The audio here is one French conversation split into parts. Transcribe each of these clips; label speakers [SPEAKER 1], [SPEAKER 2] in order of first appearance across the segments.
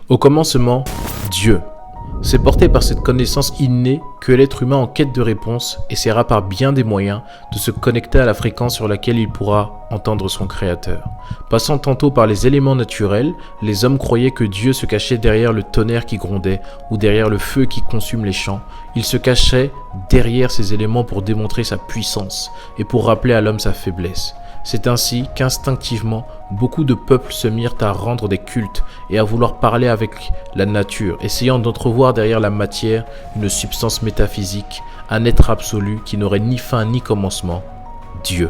[SPEAKER 1] Au commencement, Dieu. C'est porté par cette connaissance innée que l'être humain en quête de réponse essaiera par bien des moyens de se connecter à la fréquence sur laquelle il pourra entendre son Créateur. Passant tantôt par les éléments naturels, les hommes croyaient que Dieu se cachait derrière le tonnerre qui grondait ou derrière le feu qui consume les champs. Il se cachait derrière ces éléments pour démontrer sa puissance et pour rappeler à l'homme sa faiblesse. C'est ainsi qu'instinctivement, beaucoup de peuples se mirent à rendre des cultes et à vouloir parler avec la nature, essayant d'entrevoir derrière la matière une substance métaphysique, un être absolu qui n'aurait ni fin ni commencement, Dieu.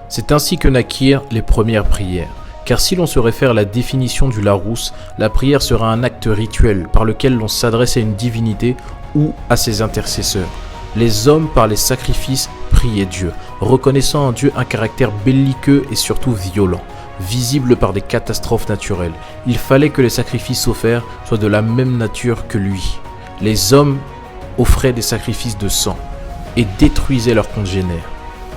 [SPEAKER 1] C'est ainsi que naquirent les premières prières. Car si l'on se réfère à la définition du Larousse, la prière sera un acte rituel par lequel l'on s'adresse à une divinité ou à ses intercesseurs. Les hommes, par les sacrifices, priaient Dieu, reconnaissant en Dieu un caractère belliqueux et surtout violent, visible par des catastrophes naturelles. Il fallait que les sacrifices offerts soient de la même nature que lui. Les hommes offraient des sacrifices de sang et détruisaient leurs congénères,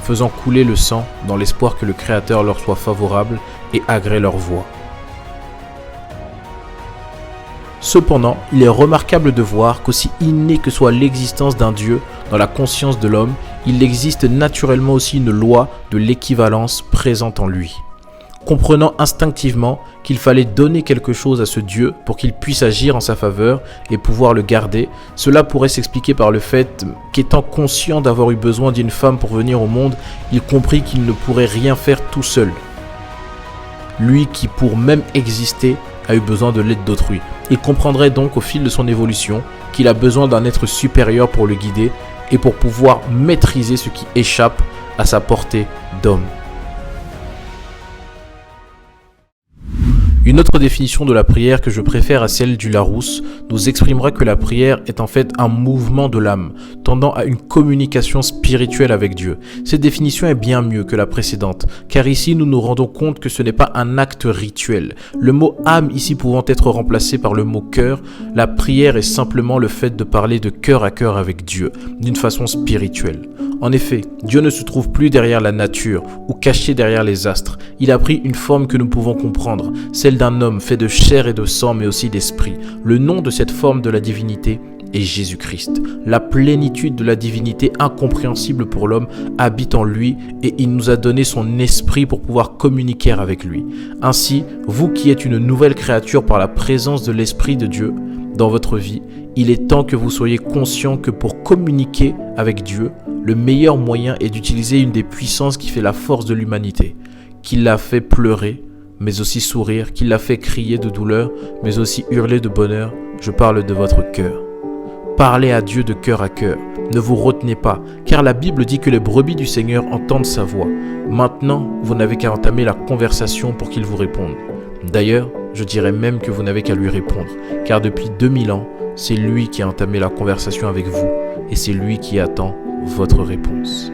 [SPEAKER 1] faisant couler le sang dans l'espoir que le Créateur leur soit favorable et agrée leur voix. Cependant, il est remarquable de voir qu'aussi innée que soit l'existence d'un Dieu dans la conscience de l'homme, il existe naturellement aussi une loi de l'équivalence présente en lui. Comprenant instinctivement qu'il fallait donner quelque chose à ce Dieu pour qu'il puisse agir en sa faveur et pouvoir le garder, cela pourrait s'expliquer par le fait qu'étant conscient d'avoir eu besoin d'une femme pour venir au monde, il comprit qu'il ne pourrait rien faire tout seul. Lui qui, pour même exister, a eu besoin de l'aide d'autrui. Il comprendrait donc au fil de son évolution qu'il a besoin d'un être supérieur pour le guider et pour pouvoir maîtriser ce qui échappe à sa portée d'homme. Une autre définition de la prière que je préfère à celle du Larousse nous exprimera que la prière est en fait un mouvement de l'âme, tendant à une communication spirituelle avec Dieu. Cette définition est bien mieux que la précédente, car ici nous nous rendons compte que ce n'est pas un acte rituel. Le mot âme ici pouvant être remplacé par le mot cœur, la prière est simplement le fait de parler de cœur à cœur avec Dieu, d'une façon spirituelle. En effet, Dieu ne se trouve plus derrière la nature ou caché derrière les astres. Il a pris une forme que nous pouvons comprendre, celle d'un homme fait de chair et de sang mais aussi d'esprit. Le nom de cette forme de la divinité est Jésus-Christ. La plénitude de la divinité incompréhensible pour l'homme habite en lui et il nous a donné son esprit pour pouvoir communiquer avec lui. Ainsi, vous qui êtes une nouvelle créature par la présence de l'Esprit de Dieu dans votre vie, il est temps que vous soyez conscient que pour communiquer avec Dieu, le meilleur moyen est d'utiliser une des puissances qui fait la force de l'humanité, qui l'a fait pleurer, mais aussi sourire, qui l'a fait crier de douleur, mais aussi hurler de bonheur. Je parle de votre cœur. Parlez à Dieu de cœur à cœur. Ne vous retenez pas, car la Bible dit que les brebis du Seigneur entendent sa voix. Maintenant, vous n'avez qu'à entamer la conversation pour qu'il vous réponde. D'ailleurs, je dirais même que vous n'avez qu'à lui répondre, car depuis 2000 ans, c'est lui qui a entamé la conversation avec vous, et c'est lui qui attend votre réponse.